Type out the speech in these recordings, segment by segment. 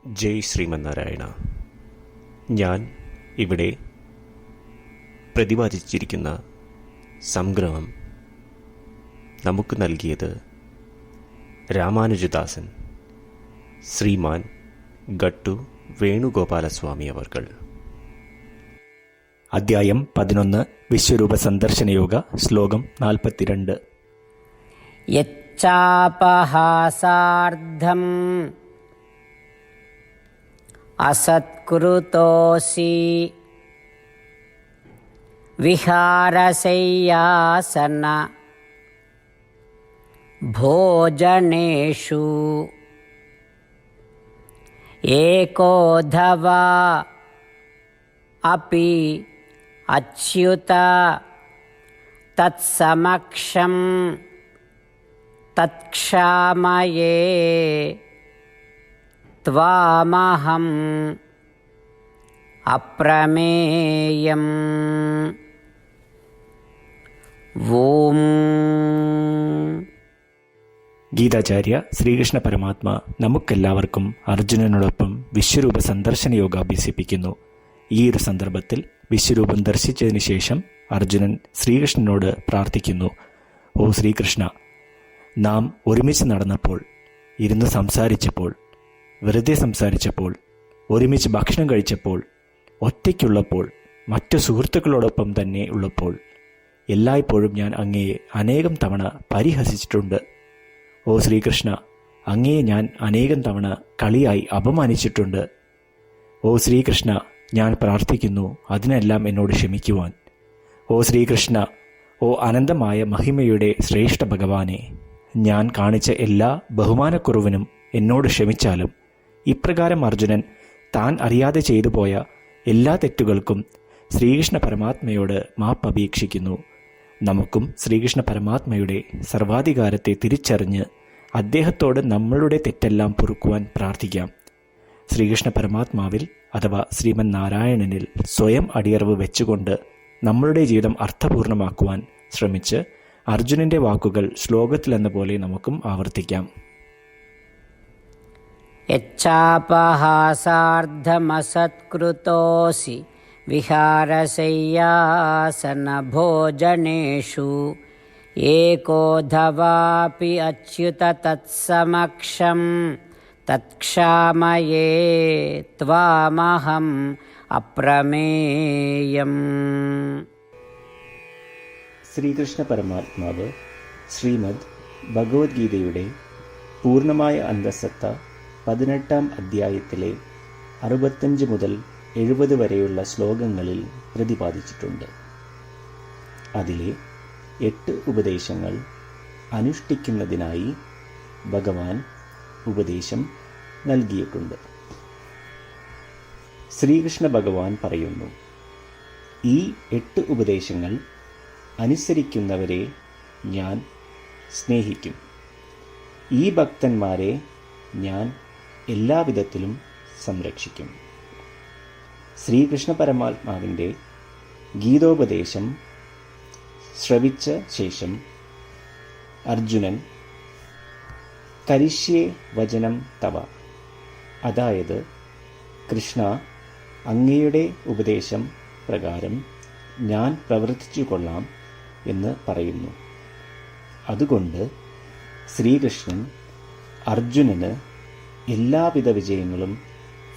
ജയ് ശ്രീമന്നാരായണ. ഞാൻ ഇവിടെ പ്രതിപാദിച്ചിരിക്കുന്ന സംഗ്രഹം നമുക്ക് നൽകിയത് രാമാനുജദാസൻ ശ്രീമാൻ ഗട്ടു വേണുഗോപാലസ്വാമി അവർകൾ. അധ്യായം 11 വിശ്വരൂപ സന്ദർശനയോഗ. ശ്ലോകം 42. യച്ചാപഹാസാർദ്ധം അസത്കൃതോസി വിഹാരശയ്യാസന ഭോജനേഷു ഏകോധവാ അപി അച്യുത തത്സമക്ഷം തത്ക്ഷാമയേ ത്വാമഹം അപ്രമേയം. ഓം. ഗീതാചാര്യ ശ്രീകൃഷ്ണ പരമാത്മ നമുക്കെല്ലാവർക്കും അർജുനനോടൊപ്പം വിശ്വരൂപ സന്ദർശന യോഗ അഭ്യസിപ്പിക്കുന്നു. ഈ ഒരു സന്ദർഭത്തിൽ വിശ്വരൂപം ദർശിച്ചതിന് ശേഷം അർജുനൻ ശ്രീകൃഷ്ണനോട് പ്രാർത്ഥിക്കുന്നു. ഓ ശ്രീകൃഷ്ണ, നാം ഒരുമിച്ച് നടന്നപ്പോൾ, ഇരുന്ന് സംസാരിച്ചപ്പോൾ, വെറുതെ സംസാരിച്ചപ്പോൾ, ഒരുമിച്ച് ഭക്ഷണം കഴിച്ചപ്പോൾ, ഒറ്റയ്ക്കുള്ളപ്പോൾ, മറ്റു സുഹൃത്തുക്കളോടൊപ്പം തന്നെ ഉള്ളപ്പോൾ എല്ലായ്പ്പോഴും ഞാൻ അങ്ങയെ അനേകം തവണ പരിഹസിച്ചിട്ടുണ്ട്. ഓ ശ്രീകൃഷ്ണ, അങ്ങയെ ഞാൻ അനേകം തവണ കളിയായി അപമാനിച്ചിട്ടുണ്ട്. ഓ ശ്രീകൃഷ്ണ, ഞാൻ പ്രാർത്ഥിക്കുന്നു അതിനെല്ലാം എന്നോട് ക്ഷമിക്കുവാൻ. ഓ ശ്രീകൃഷ്ണ, ഓ അനന്തമായ മഹിമയുടെ ശ്രേഷ്ഠ ഭഗവാനെ, ഞാൻ കാണിച്ച എല്ലാ ബഹുമാനക്കുറവിനും എന്നോട് ക്ഷമിച്ചാലും. ഇപ്രകാരം അർജുനൻ താൻ അറിയാതെ ചെയ്തു പോയ എല്ലാ തെറ്റുകൾക്കും ശ്രീകൃഷ്ണ പരമാത്മയോട് മാപ്പ് അപേക്ഷിക്കുന്നു. നമുക്കും ശ്രീകൃഷ്ണ പരമാത്മയുടെ സർവാധികാരത്തെ തിരിച്ചറിഞ്ഞ് അദ്ദേഹത്തോട് നമ്മളുടെ തെറ്റെല്ലാം പൊറുക്കുവാൻ പ്രാർത്ഥിക്കാം. ശ്രീകൃഷ്ണ പരമാത്മാവിൽ അഥവാ ശ്രീമൻ നാരായണനിൽ സ്വയം അടിയറവ് വെച്ചുകൊണ്ട് നമ്മളുടെ ജീവിതം അർത്ഥപൂർണമാക്കുവാൻ ശ്രമിച്ച് അർജുനന്റെ വാക്കുകൾ ശ്ലോകത്തിലെന്ന പോലെ നമുക്കും ആവർത്തിക്കാം. യച്ചാപഹാസാർദ്ധമസത്കൃതോസി വിഹാരശയ്യാസന ഭോജനേഷു ഏകോധവാപി അച്യുത തത്സമക്ഷം തത്ക്ഷാമയേ ത്വാമഹം അപ്രമേയം. ശ്രീകൃഷ്ണ പരമാത്മാവ് ശ്രീമദ് ഭഗവത്ഗീതയുടെ പൂർണ്ണമായ അന്തസത്ത 18-ാം അധ്യായത്തിലെ 65 മുതൽ 70 വരെയുള്ള ശ്ലോകങ്ങളിൽ പ്രതിപാദിച്ചിട്ടുണ്ട്. അതിലെ 8 ഉപദേശങ്ങൾ അനുഷ്ഠിക്കുന്നതിനായി ഭഗവാൻ ഉപദേശം നൽകിയിട്ടുണ്ട്. ശ്രീകൃഷ്ണ ഭഗവാൻ പറയുന്നു, ഈ 8 ഉപദേശങ്ങൾ അനുസരിക്കുന്നവരെ ഞാൻ സ്നേഹിക്കും. ഈ ഭക്തന്മാരെ ഞാൻ എല്ലാവിധത്തിലും സംരക്ഷിക്കും. ശ്രീകൃഷ്ണ പരമാത്മാവിൻ്റെ ഗീതോപദേശം ശ്രവിച്ച ശേഷം അർജുനൻ കരിഷ്യേ വചനം തവ, അതായത് കൃഷ്ണ, അങ്ങയുടെ ഉപദേശം പ്രകാരം ഞാൻ പ്രവർത്തിച്ചു കൊള്ളാം എന്ന് പറയുന്നു. അതുകൊണ്ട് ശ്രീകൃഷ്ണൻ അർജുനന് എല്ലാവിധ വിജയങ്ങളും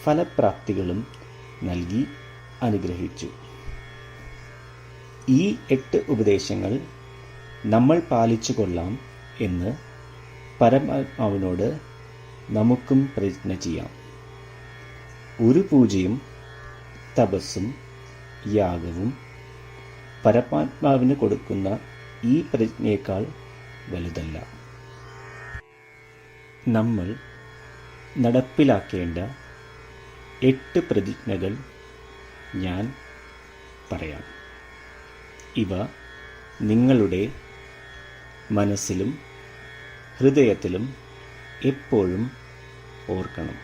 ഫലപ്രാപ്തികളും നൽകി അനുഗ്രഹിച്ചു. ഈ 8 ഉപദേശങ്ങൾ നമ്മൾ പാലിച്ചു കൊള്ളാം എന്ന് പരമാത്മാവിനോട് നമുക്കും പ്രതിജ്ഞ ചെയ്യാം. ഒരു പൂജയും തപസ്സും യാഗവും പരമാത്മാവിന് കൊടുക്കുന്ന ഈ പ്രതിജ്ഞയേക്കാൾ വലുതല്ല. നമ്മൾ നടപ്പിലാക്കേണ്ട 8 പ്രതിജ്ഞകൾ ഞാൻ പറയാം. ഇവ നിങ്ങളുടെ മനസ്സിലും ഹൃദയത്തിലും എപ്പോഴും ഓർക്കണം.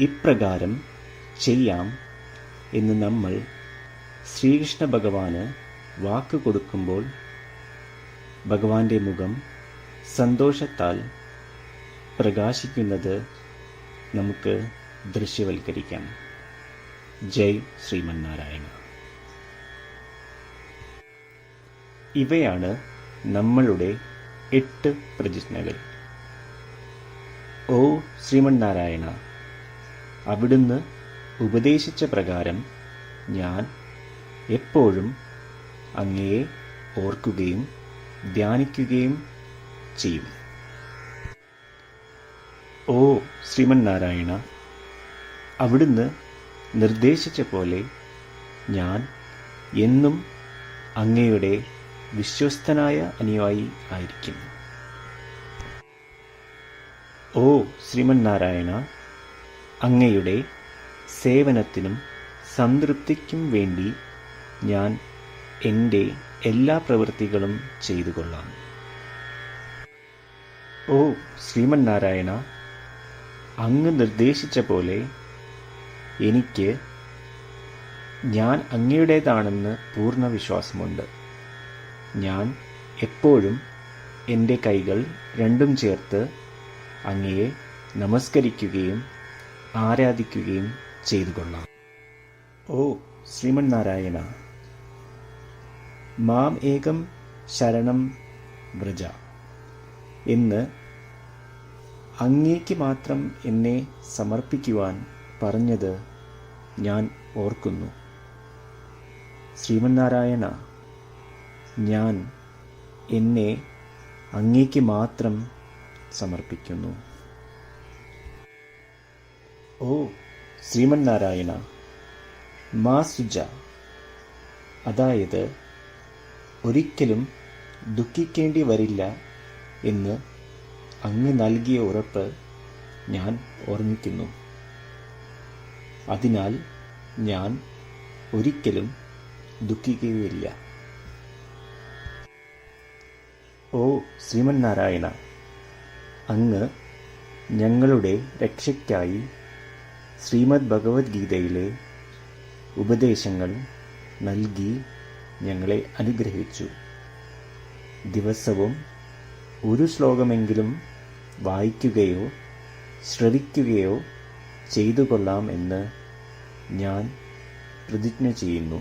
ഇപ്രകാരം ചെയ്യാം എന്ന് നമ്മൾ ശ്രീകൃഷ്ണ ഭഗവാന് വാക്ക് കൊടുക്കുമ്പോൾ ഭഗവാന്റെ മുഖം സന്തോഷത്താൽ പ്രകാശിക്കുന്നത് നമുക്ക് ദൃശ്യവൽക്കരിക്കാം. ജയ് ശ്രീമന്നാരായണ. ഇവയാണ് നമ്മളുടെ 8 പ്രതിജ്ഞകൾ. ഓ ശ്രീമന്നാരായണ, അവിടുന്ന് ഉപദേശിച്ച പ്രകാരം ഞാൻ എപ്പോഴും അങ്ങയെ ഓർക്കുകയും ധ്യാനിക്കുകയും ചെയ്യും. ഓ ശ്രീമന്നാരായണ, അവിടുന്ന് നിർദ്ദേശിച്ച പോലെ ഞാൻ എന്നും അങ്ങയുടെ വിശ്വസ്തനായ അനുയായി ആയിരിക്കും. ഓ ശ്രീമന്നാരായണ, അങ്ങയുടെ സേവനത്തിനും സംതൃപ്തിക്കും വേണ്ടി ഞാൻ എൻ്റെ എല്ലാ പ്രവൃത്തികളും ചെയ്തു കൊള്ളാം. ഓ ശ്രീമന്നാരായണ, അങ്ങ് നിർദ്ദേശിച്ച പോലെ എനിക്ക് ഞാൻ അങ്ങയുടേതാണെന്ന് പൂർണ്ണ വിശ്വാസമുണ്ട്. ഞാൻ എപ്പോഴും എൻ്റെ കൈകൾ രണ്ടും ചേർത്ത് അങ്ങയെ നമസ്കരിക്കുകയും ആരാധിക്കുകയും ചെയ്തു കൊള്ളാം. ഓ ശ്രീമന്നാരായണ, മാം ഏകം ശരണം വ്രജ എന്ന് അങ്ങേക്ക് മാത്രം എന്നെ സമർപ്പിക്കുവാൻ പറഞ്ഞത് ഞാൻ ഓർക്കുന്നു. ശ്രീമന്നാരായണ, ഞാൻ എന്നെ അങ്ങേക്ക് മാത്രം സമർപ്പിക്കുന്നു. ഓ ശ്രീമന്നാരായണ, മാ സുജ, അതായത് ഒരിക്കലും ദുഃഖിക്കേണ്ടി വരില്ല എന്ന് അങ്ങ് നൽകിയ ഉറപ്പ് ഞാൻ ഓർമ്മിക്കുന്നു. അതിനാൽ ഞാൻ ഒരിക്കലും ദുഃഖിക്കുകയില്ല. ഓ ശ്രീമന്നാരായണ, അങ്ങ് ഞങ്ങളുടെ രക്ഷയ്ക്കായി ശ്രീമദ് ഭഗവത്ഗീതയിലെ ഉപദേശങ്ങൾ നൽകി ഞങ്ങളെ അനുഗ്രഹിച്ചു. ദിവസവും ഒരു ശ്ലോകമെങ്കിലും വായിക്കുകയോ ശ്രവിക്കുകയോ ചെയ്തു കൊള്ളാം എന്ന് ഞാൻ പ്രതിജ്ഞ ചെയ്യുന്നു.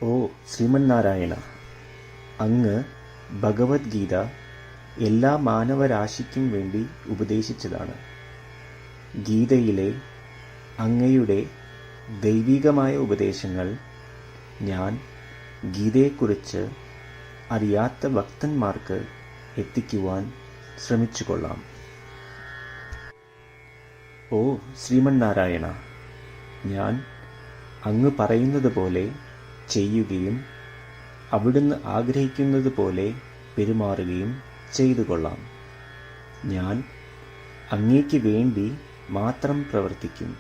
ഓ ശ്രീമന്നാരായണ, അങ്ങ് ഭഗവത്ഗീത എല്ലാ മാനവരാശിക്കും വേണ്ടി ഉപദേശിച്ചതാണ്. ഗീതയിലെ അങ്ങയുടെ ദൈവികമായ ഉപദേശങ്ങൾ ഞാൻ ഗീതയെക്കുറിച്ച് അറിയാത്ത ഭക്തന്മാർക്ക് എത്തിക്കുവാൻ ശ്രമിച്ചു കൊള്ളാം. ഓ ശ്രീമന്നാരായണ, ഞാൻ അങ്ങ് പറയുന്നത് പോലെ ചെയ്യുകയും അവിടുന്ന് ആഗ്രഹിക്കുന്നത് പോലെ പെരുമാറുകയും ചെയ്തു കൊള്ളാം. ഞാൻ അങ്ങേക്ക് വേണ്ടി മാത്രം പ്രവർത്തിക്കും.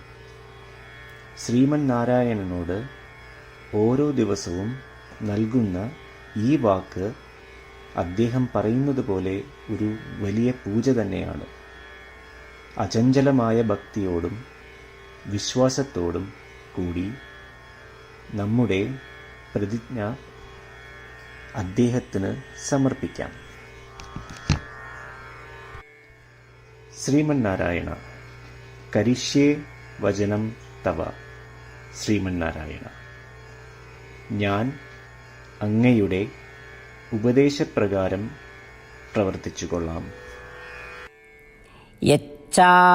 ശ്രീമന്നാരായണനോട് ഓരോ ദിവസവും നൽകുന്ന ഈ വാക്ക് അദ്ദേഹം പറയുന്നത് പോലെ ഒരു വലിയ പൂജ തന്നെയാണ്. അചഞ്ചലമായ ഭക്തിയോടും വിശ്വാസത്തോടും കൂടി നമ്മുടെ പ്രതിജ്ഞ അദ്ദേഹത്തിന് സമർപ്പിക്കാം. ശ്രീമന്നാരായണ, കരിഷ്യേ വചനം തവ. ശ്രീമന്നാരായണ, ഞാൻ അങ്ങയുടെ ഉപദേശപ്രകാരം പ്രവർത്തിച്ചു കൊള്ളാം. യച്ചാപഹാസാർദ്ധം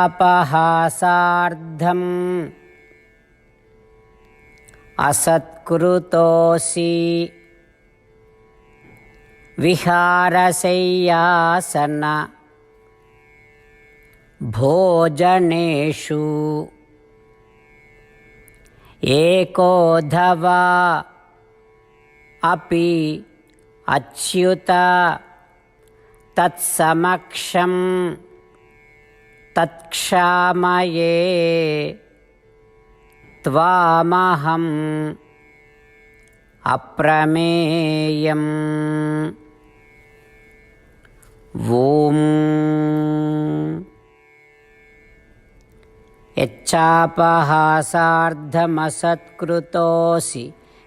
അസത്കൃതോസി വിഹാരശയ്യാസന ഭോജനേഷു ഏകോധവാ അപി അച്യുത തത്സമക്ഷം തത്ക്ഷാമയേ ത്വാമഹം അപ്രമേയം. ഓം യച്ചാപഹാസാർദ്ധമസത്കൃതോസി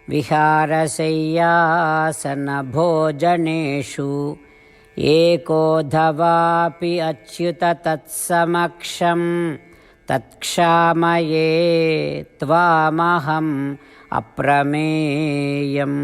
വിഹാരശയ്യാസനഭോജനേഷു एकोऽधवापि अच्युत तत्समक्षं तत्क्षामये त्वामहम् अप्रमेयम्।